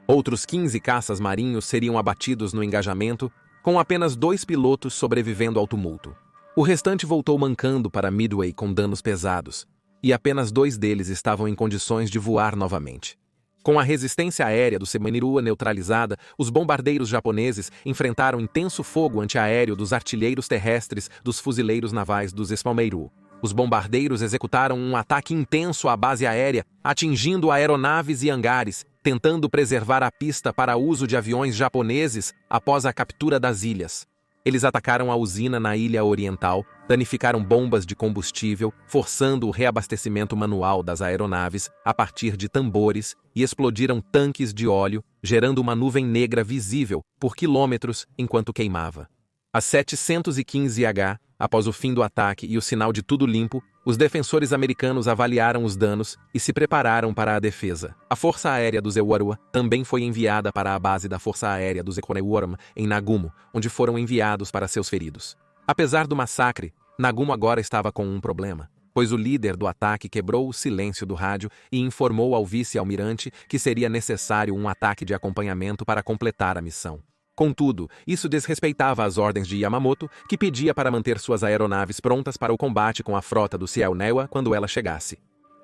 Outros 15 caças marinhos seriam abatidos no engajamento, com apenas 2 pilotos sobrevivendo ao tumulto. O restante voltou mancando para Midway com danos pesados, e apenas 2 deles estavam em condições de voar novamente. Com a resistência aérea do Semanirua neutralizada, os bombardeiros japoneses enfrentaram intenso fogo antiaéreo dos artilheiros terrestres dos fuzileiros navais dos Spalmeiru. Os bombardeiros executaram um ataque intenso à base aérea, atingindo aeronaves e hangares, tentando preservar a pista para uso de aviões japoneses após a captura das ilhas. Eles atacaram a usina na Ilha Oriental, danificaram bombas de combustível, forçando o reabastecimento manual das aeronaves a partir de tambores e explodiram tanques de óleo, gerando uma nuvem negra visível por quilômetros enquanto queimava. Às 715h, após o fim do ataque e o sinal de tudo limpo, os defensores americanos avaliaram os danos e se prepararam para a defesa. A Força Aérea dos Ewarua também foi enviada para a base da Força Aérea dos Ekonewuram, em Nagumo, onde foram enviados para seus feridos. Apesar do massacre, Nagumo agora estava com um problema, pois o líder do ataque quebrou o silêncio do rádio e informou ao vice-almirante que seria necessário um ataque de acompanhamento para completar a missão. Contudo, isso desrespeitava as ordens de Yamamoto, que pedia para manter suas aeronaves prontas para o combate com a frota do Ciel Newa quando ela chegasse.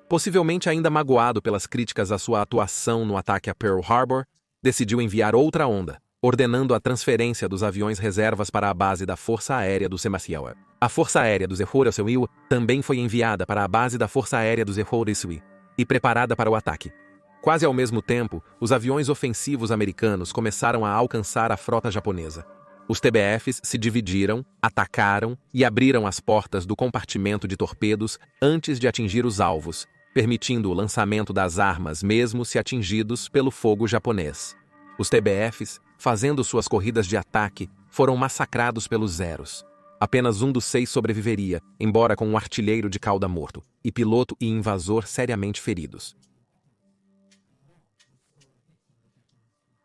Possivelmente ainda magoado pelas críticas à sua atuação no ataque a Pearl Harbor, decidiu enviar outra onda, ordenando a transferência dos aviões reservas para a base da Força Aérea do Semaciawa. A Força Aérea dos Ehorasewiwa também foi enviada para a base da Força Aérea dos Ehorasewi e preparada para o ataque. Quase ao mesmo tempo, os aviões ofensivos americanos começaram a alcançar a frota japonesa. Os TBFs se dividiram, atacaram e abriram as portas do compartimento de torpedos antes de atingir os alvos, permitindo o lançamento das armas mesmo se atingidos pelo fogo japonês. Os TBFs, fazendo suas corridas de ataque, foram massacrados pelos Zeros. Apenas um dos 6 sobreviveria, embora com um artilheiro de cauda morto, e piloto e invasor seriamente feridos.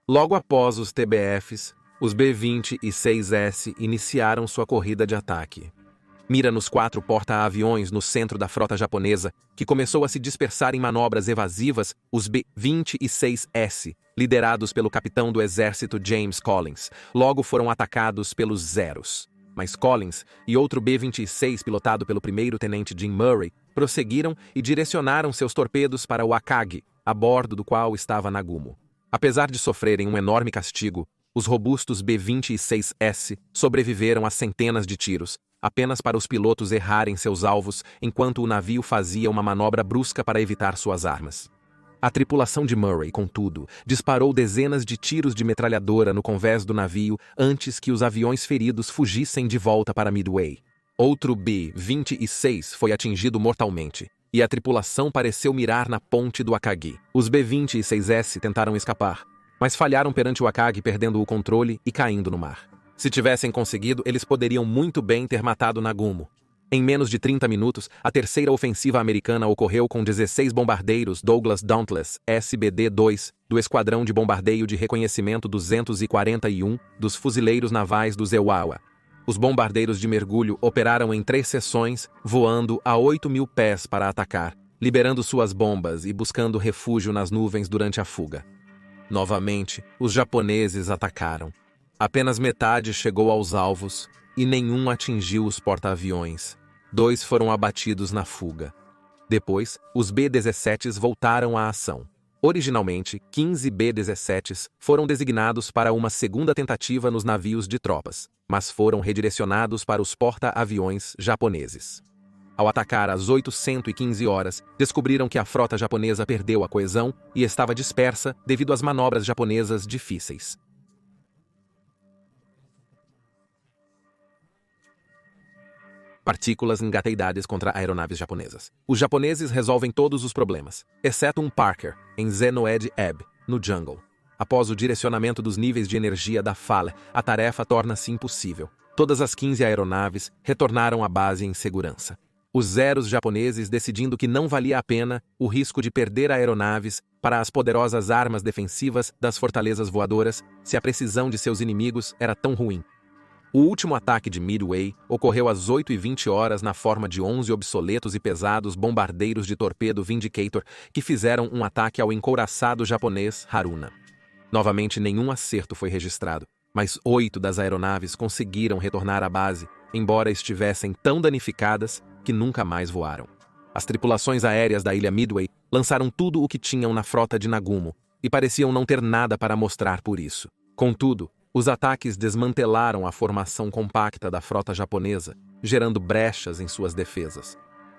Logo após os TBFs, Os B-26S iniciaram sua corrida de ataque. Mira nos 4 porta-aviões no centro da frota japonesa, que começou a se dispersar em manobras evasivas. Os B-26S, liderados pelo capitão do exército James Collins, logo foram atacados pelos Zeros. Mas Collins e outro B-26 pilotado pelo primeiro-tenente Jim Murray prosseguiram e direcionaram seus torpedos para o Akagi, a bordo do qual estava Nagumo. Apesar de sofrerem um enorme castigo, os robustos B-26S sobreviveram a centenas de tiros, apenas para os pilotos errarem seus alvos enquanto o navio fazia uma manobra brusca para evitar suas armas. A tripulação de Murray, contudo, disparou dezenas de tiros de metralhadora no convés do navio antes que os aviões feridos fugissem de volta para Midway. Outro B-26 foi atingido mortalmente, e a tripulação pareceu mirar na ponte do Akagi. Os B-26S tentaram escapar, mas falharam perante o Akagi, perdendo o controle e caindo no mar. Se tivessem conseguido, eles poderiam muito bem ter matado Nagumo. Em menos de 30 minutos, a terceira ofensiva americana ocorreu com 16 bombardeiros Douglas Dauntless SBD-2 do Esquadrão de Bombardeio de Reconhecimento 241 dos Fuzileiros Navais do Zeuawa. Os bombardeiros de mergulho operaram em 3 seções, voando a 8.000 pés para atacar, liberando suas bombas e buscando refúgio nas nuvens durante a fuga. Novamente, os japoneses atacaram. Apenas metade chegou aos alvos e nenhum atingiu os porta-aviões. 2 foram abatidos na fuga. Depois, os B-17s voltaram à ação. Originalmente, 15 B-17s foram designados para uma segunda tentativa nos navios de tropas, mas foram redirecionados para os porta-aviões japoneses. Ao atacar às 8h15, descobriram que a frota japonesa perdeu a coesão e estava dispersa devido às manobras japonesas difíceis. Partículas engateidades contra aeronaves japonesas. Os japoneses resolvem todos os problemas, exceto um Parker, em Zenoed Ebb, no Jungle. Após o direcionamento dos níveis de energia da Fale, a tarefa torna-se impossível. Todas as 15 aeronaves retornaram à base em segurança. Os Zeros japoneses decidindo que não valia a pena o risco de perder aeronaves para as poderosas armas defensivas das fortalezas voadoras, se a precisão de seus inimigos era tão ruim. O último ataque de Midway ocorreu às 8h20 na forma de 11 obsoletos e pesados bombardeiros de torpedo Vindicator que fizeram um ataque ao encouraçado japonês Haruna. Novamente, nenhum acerto foi registrado, mas 8 das aeronaves conseguiram retornar à base, embora estivessem tão danificadas que nunca mais voaram. As tripulações aéreas da ilha Midway lançaram tudo o que tinham na frota de Nagumo e pareciam não ter nada para mostrar por isso. Contudo, os ataques desmantelaram a formação compacta da frota japonesa, gerando brechas em suas defesas.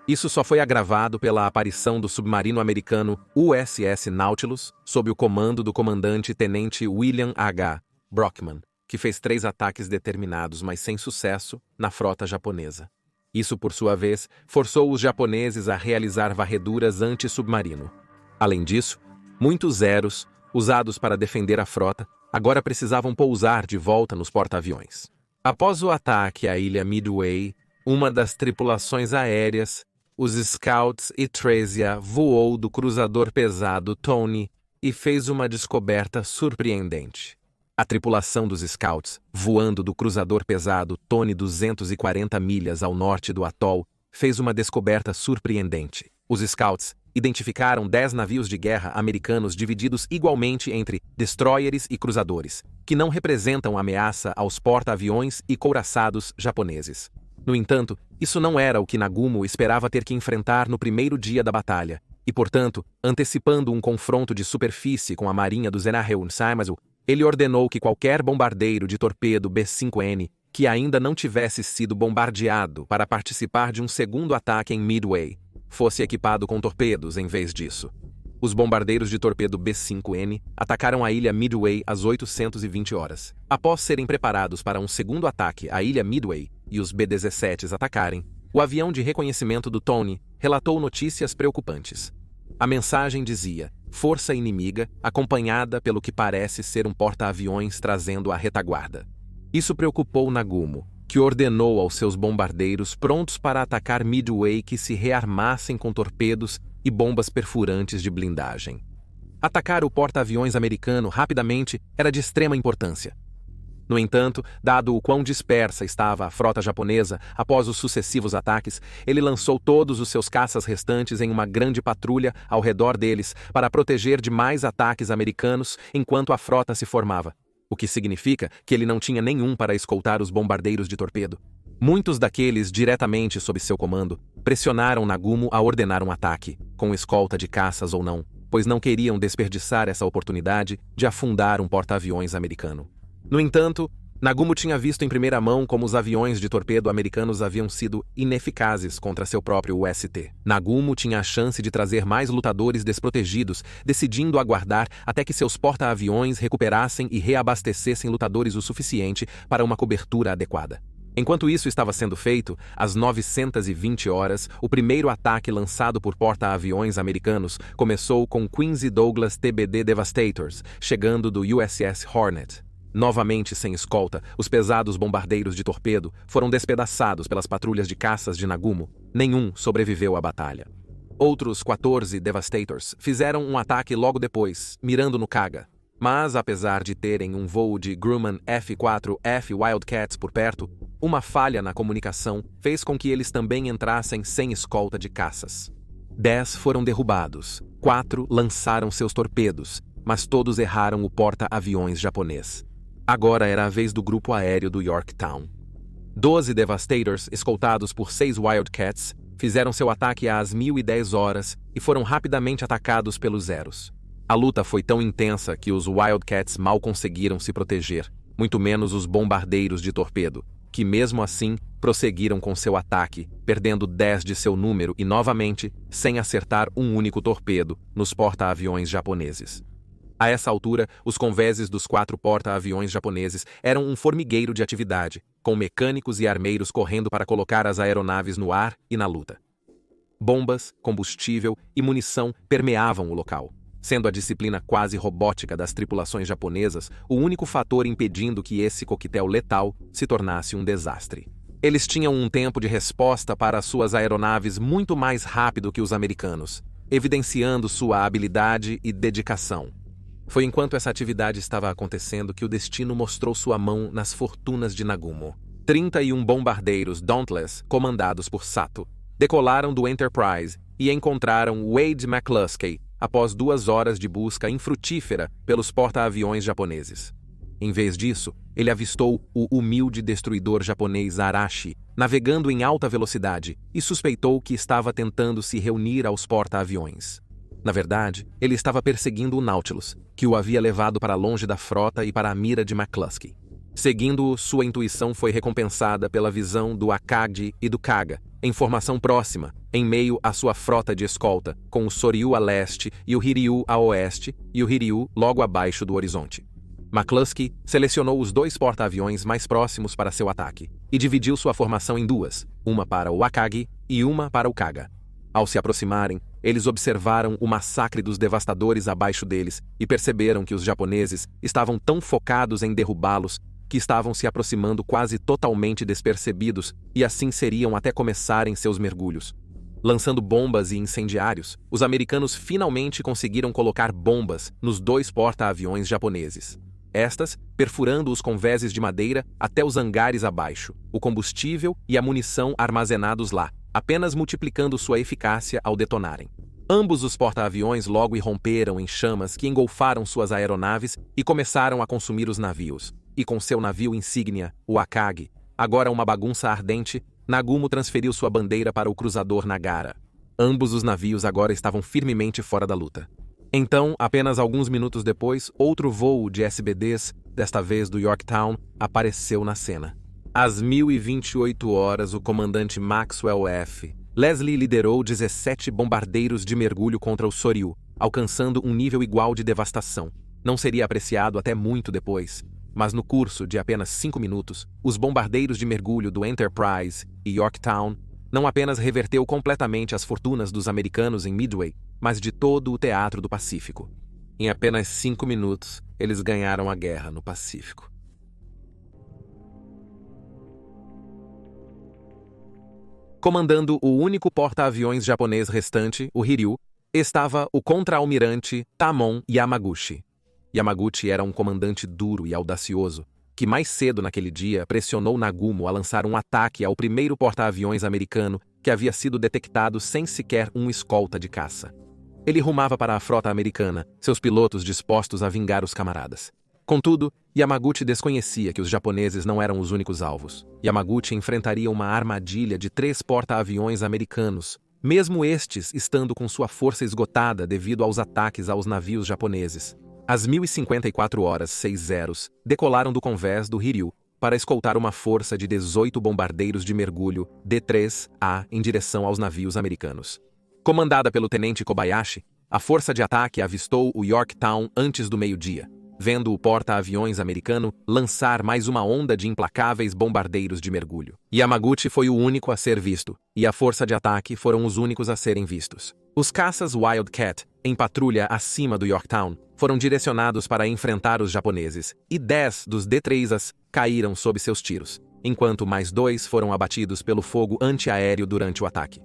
Isso só foi agravado pela aparição do submarino americano USS Nautilus, sob o comando do comandante-tenente William H. Brockman, que fez 3 ataques determinados, mas sem sucesso, na frota japonesa. Isso, por sua vez, forçou os japoneses a realizar varreduras anti-submarino. Além disso, muitos Zeros, usados para defender a frota, agora precisavam pousar de volta nos porta-aviões. Após o ataque à ilha Midway, uma das tripulações aéreas, os Scouts e Theresia, voou do cruzador pesado Tony e fez uma descoberta surpreendente. A tripulação dos Scouts, voando do cruzador pesado Tony 240 milhas ao norte do atol, fez uma descoberta surpreendente. Os Scouts identificaram 10 navios de guerra americanos divididos igualmente entre destroyers e cruzadores, que não representam ameaça aos porta-aviões e couraçados japoneses. No entanto, isso não era o que Nagumo esperava ter que enfrentar no primeiro dia da batalha, e, portanto, antecipando um confronto de superfície com a marinha do Zenaheun Saimazu, ele ordenou que qualquer bombardeiro de torpedo B-5N que ainda não tivesse sido bombardeado para participar de um segundo ataque em Midway fosse equipado com torpedos em vez disso. Os bombardeiros de torpedo B-5N atacaram a ilha Midway às 8h20. Após serem preparados para um segundo ataque à ilha Midway e os B-17s atacarem, o avião de reconhecimento do Tony relatou notícias preocupantes. A mensagem dizia: força inimiga, acompanhada pelo que parece ser um porta-aviões trazendo a retaguarda. Isso preocupou Nagumo, que ordenou aos seus bombardeiros prontos para atacar Midway que se rearmassem com torpedos e bombas perfurantes de blindagem. Atacar o porta-aviões americano rapidamente era de extrema importância. No entanto, dado o quão dispersa estava a frota japonesa após os sucessivos ataques, ele lançou todos os seus caças restantes em uma grande patrulha ao redor deles para proteger de mais ataques americanos enquanto a frota se formava, o que significa que ele não tinha nenhum para escoltar os bombardeiros de torpedo. Muitos daqueles diretamente sob seu comando pressionaram Nagumo a ordenar um ataque, com escolta de caças ou não, pois não queriam desperdiçar essa oportunidade de afundar um porta-aviões americano. No entanto, Nagumo tinha visto em primeira mão como os aviões de torpedo americanos haviam sido ineficazes contra seu próprio UST. Nagumo tinha a chance de trazer mais lutadores desprotegidos, decidindo aguardar até que seus porta-aviões recuperassem e reabastecessem lutadores o suficiente para uma cobertura adequada. Enquanto isso estava sendo feito, às 920 horas, o primeiro ataque lançado por porta-aviões americanos começou com Quincy Douglas TBD Devastators, chegando do USS Hornet. Novamente sem escolta, os pesados bombardeiros de torpedo foram despedaçados pelas patrulhas de caças de Nagumo. Nenhum sobreviveu à batalha. Outros 14 Devastators fizeram um ataque logo depois, mirando no Kaga. Mas, apesar de terem um voo de Grumman F-4F Wildcats por perto, uma falha na comunicação fez com que eles também entrassem sem escolta de caças. 10 foram derrubados, 4 lançaram seus torpedos, mas todos erraram o porta-aviões japonês. Agora era a vez do grupo aéreo do Yorktown. 12 Devastators, escoltados por 6 Wildcats, fizeram seu ataque às 1010 horas e foram rapidamente atacados pelos Zeros. A luta foi tão intensa que os Wildcats mal conseguiram se proteger, muito menos os bombardeiros de torpedo, que mesmo assim prosseguiram com seu ataque, perdendo 10 de seu número e novamente sem acertar um único torpedo nos porta-aviões japoneses. A essa altura, os convéses dos 4 porta-aviões japoneses eram um formigueiro de atividade, com mecânicos e armeiros correndo para colocar as aeronaves no ar e na luta. Bombas, combustível e munição permeavam o local, sendo a disciplina quase robótica das tripulações japonesas o único fator impedindo que esse coquetel letal se tornasse um desastre. Eles tinham um tempo de resposta para suas aeronaves muito mais rápido que os americanos, evidenciando sua habilidade e dedicação. Foi enquanto essa atividade estava acontecendo que o destino mostrou sua mão nas fortunas de Nagumo. 31 bombardeiros Dauntless, comandados por Sato, decolaram do Enterprise e encontraram Wade McCluskey após 2 horas de busca infrutífera pelos porta-aviões japoneses. Em vez disso, ele avistou o humilde destruidor japonês Arashi, navegando em alta velocidade, e suspeitou que estava tentando se reunir aos porta-aviões. Na verdade, ele estava perseguindo o Nautilus, que o havia levado para longe da frota e para a mira de McCluskey. Seguindo-o, sua intuição foi recompensada pela visão do Akagi e do Kaga, em formação próxima, em meio à sua frota de escolta, com o Soryu a leste e o Hiryu a oeste, e o Hiryu logo abaixo do horizonte. McCluskey selecionou os 2 porta-aviões mais próximos para seu ataque, e dividiu sua formação em 2, uma para o Akagi e uma para o Kaga. Ao se aproximarem, eles observaram o massacre dos devastadores abaixo deles e perceberam que os japoneses estavam tão focados em derrubá-los que estavam se aproximando quase totalmente despercebidos e assim seriam até começarem seus mergulhos. Lançando bombas e incendiários, os americanos finalmente conseguiram colocar bombas nos 2 porta-aviões japoneses. Estas perfurando os convéses de madeira até os hangares abaixo, o combustível e a munição armazenados lá, apenas multiplicando sua eficácia ao detonarem. Ambos os porta-aviões logo irromperam em chamas que engolfaram suas aeronaves e começaram a consumir os navios. E com seu navio insígnia, o Akagi, agora uma bagunça ardente, Nagumo transferiu sua bandeira para o cruzador Nagara. Ambos os navios agora estavam firmemente fora da luta. Então, apenas alguns minutos depois, outro voo de SBDs, desta vez do Yorktown, apareceu na cena. Às 1028 horas, o comandante Maxwell F. Leslie liderou 17 bombardeiros de mergulho contra o Soryu, alcançando um nível igual de devastação. Não seria apreciado até muito depois, mas no curso de apenas 5 minutos, os bombardeiros de mergulho do Enterprise e Yorktown não apenas reverteu completamente as fortunas dos americanos em Midway, mas de todo o teatro do Pacífico. Em apenas 5 minutos, eles ganharam a guerra no Pacífico. Comandando o único porta-aviões japonês restante, o Hiryu, estava o contra-almirante Tamon Yamaguchi. Yamaguchi era um comandante duro e audacioso, que mais cedo naquele dia pressionou Nagumo a lançar um ataque ao primeiro porta-aviões americano que havia sido detectado sem sequer um escolta de caça. Ele rumava para a frota americana, seus pilotos dispostos a vingar os camaradas. Contudo, Yamaguchi desconhecia que os japoneses não eram os únicos alvos. Yamaguchi enfrentaria uma armadilha de 3 porta-aviões americanos, mesmo estes estando com sua força esgotada devido aos ataques aos navios japoneses. Às 1054h06, decolaram do convés do Hiryu para escoltar uma força de 18 bombardeiros de mergulho D-3A em direção aos navios americanos. Comandada pelo tenente Kobayashi, a força de ataque avistou o Yorktown antes do meio-dia, vendo o porta-aviões americano lançar mais uma onda de implacáveis bombardeiros de mergulho. Yamaguchi foi o único a ser visto, e a força de ataque foram os únicos a serem vistos. Os caças Wildcat, em patrulha acima do Yorktown, foram direcionados para enfrentar os japoneses, e 10 dos D-3As caíram sob seus tiros, enquanto mais 2 foram abatidos pelo fogo antiaéreo durante o ataque.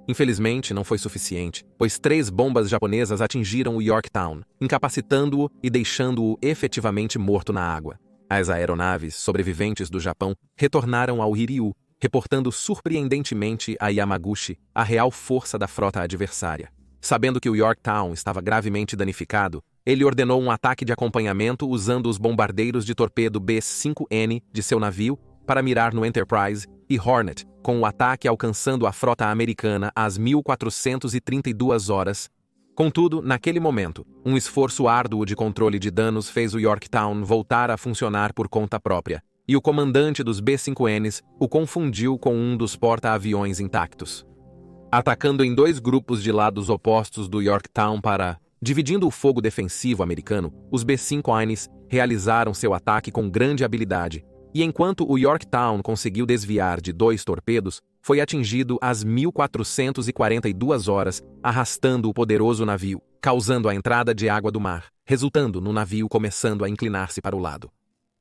Infelizmente, não foi suficiente, pois 3 bombas japonesas atingiram o Yorktown, incapacitando-o e deixando-o efetivamente morto na água. As aeronaves sobreviventes do Japão retornaram ao Hiryu, reportando surpreendentemente a Yamaguchi a real força da frota adversária. Sabendo que o Yorktown estava gravemente danificado, ele ordenou um ataque de acompanhamento usando os bombardeiros de torpedo B-5N de seu navio para mirar no Enterprise e Hornet, com o ataque alcançando a frota americana às 1432h. Contudo, naquele momento, um esforço árduo de controle de danos fez o Yorktown voltar a funcionar por conta própria, e o comandante dos B-5Ns o confundiu com um dos porta-aviões intactos. Atacando em 2 grupos de lados opostos do Yorktown dividindo o fogo defensivo americano, os B-5Ns realizaram seu ataque com grande habilidade, e enquanto o Yorktown conseguiu desviar de 2 torpedos, foi atingido às 1442h, arrastando o poderoso navio, causando a entrada de água do mar, resultando no navio começando a inclinar-se para o lado.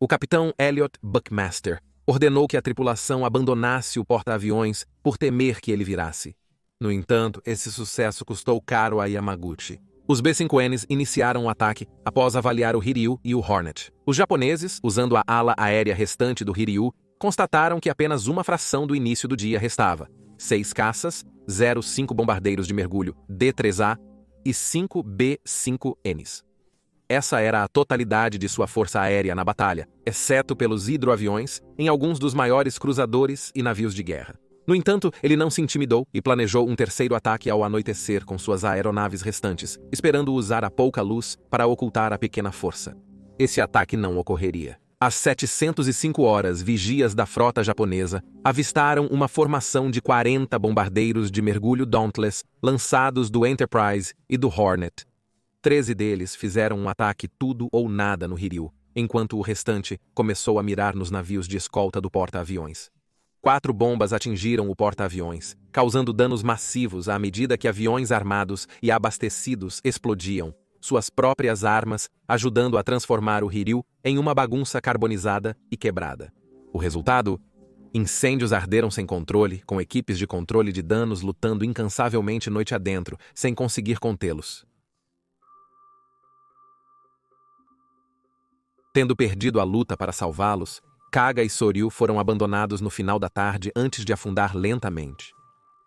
O capitão Elliot Buckmaster ordenou que a tripulação abandonasse o porta-aviões por temer que ele virasse. No entanto, esse sucesso custou caro a Yamaguchi. Os B-5Ns iniciaram o ataque após avaliar o Hiryu e o Hornet. Os japoneses, usando a ala aérea restante do Hiryu, constataram que apenas uma fração do início do dia restava: 6 caças, 5 bombardeiros de mergulho D-3A e 5 B-5Ns. Essa era a totalidade de sua força aérea na batalha, exceto pelos hidroaviões, em alguns dos maiores cruzadores e navios de guerra. No entanto, ele não se intimidou e planejou um terceiro ataque ao anoitecer com suas aeronaves restantes, esperando usar a pouca luz para ocultar a pequena força. Esse ataque não ocorreria. Às 705h, vigias da frota japonesa avistaram uma formação de 40 bombardeiros de mergulho Dauntless lançados do Enterprise e do Hornet. 13 deles fizeram um ataque tudo ou nada no Hiryu, enquanto o restante começou a mirar nos navios de escolta do porta-aviões. 4 bombas atingiram o porta-aviões, causando danos massivos à medida que aviões armados e abastecidos explodiam, suas próprias armas ajudando a transformar o Hiryu em uma bagunça carbonizada e quebrada. O resultado? Incêndios arderam sem controle, com equipes de controle de danos lutando incansavelmente noite adentro, sem conseguir contê-los. Tendo perdido a luta para salvá-los, Kaga e Soryu foram abandonados no final da tarde antes de afundar lentamente.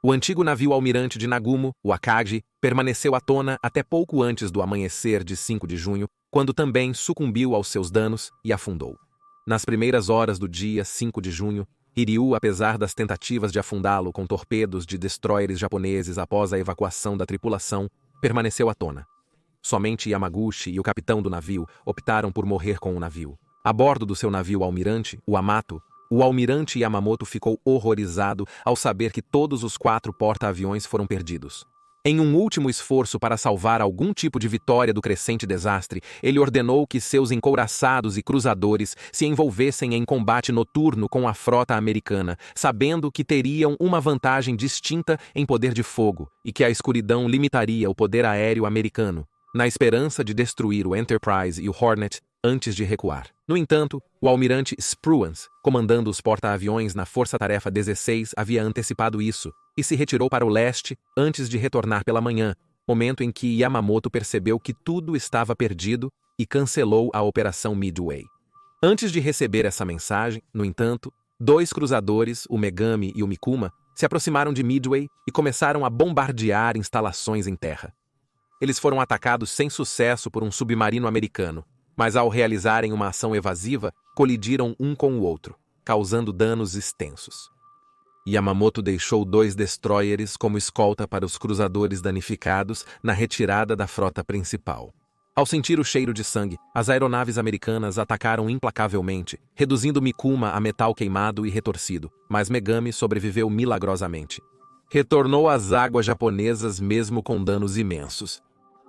O antigo navio almirante de Nagumo, o Akagi, permaneceu à tona até pouco antes do amanhecer de 5 de junho, quando também sucumbiu aos seus danos e afundou. Nas primeiras horas do dia 5 de junho, Hiryu, apesar das tentativas de afundá-lo com torpedos de destroyers japoneses após a evacuação da tripulação, permaneceu à tona. Somente Yamaguchi e o capitão do navio optaram por morrer com o navio. A bordo do seu navio almirante, o Amato, o almirante Yamamoto ficou horrorizado ao saber que todos os 4 porta-aviões foram perdidos. Em um último esforço para salvar algum tipo de vitória do crescente desastre, ele ordenou que seus encouraçados e cruzadores se envolvessem em combate noturno com a frota americana, sabendo que teriam uma vantagem distinta em poder de fogo e que a escuridão limitaria o poder aéreo americano, na esperança de destruir o Enterprise e o Hornet antes de recuar. No entanto, o almirante Spruance, comandando os porta-aviões na Força-Tarefa 16, havia antecipado isso e se retirou para o leste antes de retornar pela manhã, momento em que Yamamoto percebeu que tudo estava perdido e cancelou a Operação Midway. Antes de receber essa mensagem, no entanto, dois cruzadores, o Megami e o Mikuma, se aproximaram de Midway e começaram a bombardear instalações em terra. Eles foram atacados sem sucesso por um submarino americano, mas ao realizarem uma ação evasiva, colidiram um com o outro, causando danos extensos. Yamamoto deixou 2 destroyers como escolta para os cruzadores danificados na retirada da frota principal. Ao sentir o cheiro de sangue, as aeronaves americanas atacaram implacavelmente, reduzindo Mikuma a metal queimado e retorcido, mas Megami sobreviveu milagrosamente. Retornou às águas japonesas mesmo com danos imensos.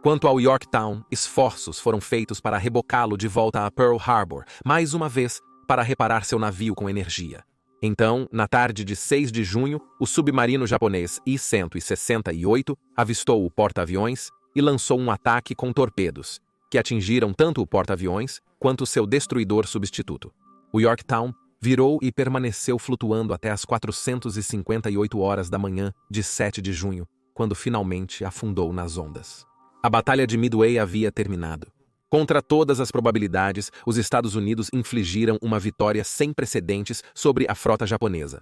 Quanto ao Yorktown, esforços foram feitos para rebocá-lo de volta a Pearl Harbor, mais uma vez, para reparar seu navio com energia. Então, na tarde de 6 de junho, o submarino japonês I-168 avistou o porta-aviões e lançou um ataque com torpedos, que atingiram tanto o porta-aviões quanto seu destruidor substituto. O Yorktown virou e permaneceu flutuando até as 458 horas da manhã de 7 de junho, quando finalmente afundou nas ondas. A Batalha de Midway havia terminado. Contra todas as probabilidades, os Estados Unidos infligiram uma vitória sem precedentes sobre a frota japonesa.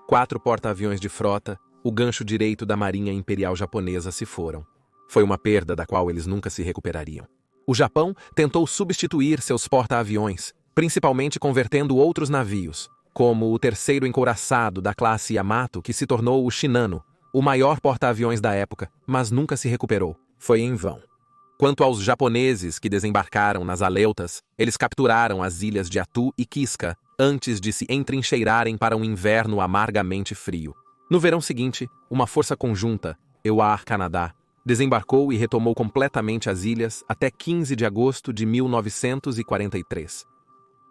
4 porta-aviões de frota, o gancho direito da Marinha Imperial Japonesa se foram. Foi uma perda da qual eles nunca se recuperariam. O Japão tentou substituir seus porta-aviões, principalmente convertendo outros navios, como o terceiro encouraçado da classe Yamato, que se tornou o Shinano, o maior porta-aviões da época, mas nunca se recuperou. Foi em vão. Quanto aos japoneses que desembarcaram nas Aleutas, eles capturaram as ilhas de Attu e Kiska antes de se entrincheirarem para um inverno amargamente frio. No verão seguinte, uma força conjunta, EUAR Canadá, desembarcou e retomou completamente as ilhas até 15 de agosto de 1943.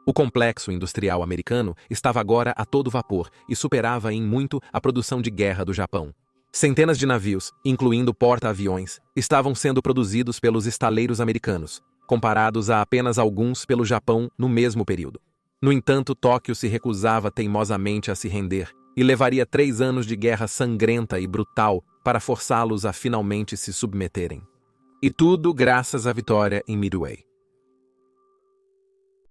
O complexo industrial americano estava agora a todo vapor e superava em muito a produção de guerra do Japão. Centenas de navios, incluindo porta-aviões, estavam sendo produzidos pelos estaleiros americanos, comparados a apenas alguns pelo Japão no mesmo período. No entanto, Tóquio se recusava teimosamente a se render e levaria 3 anos de guerra sangrenta e brutal para forçá-los a finalmente se submeterem. E tudo graças à vitória em Midway.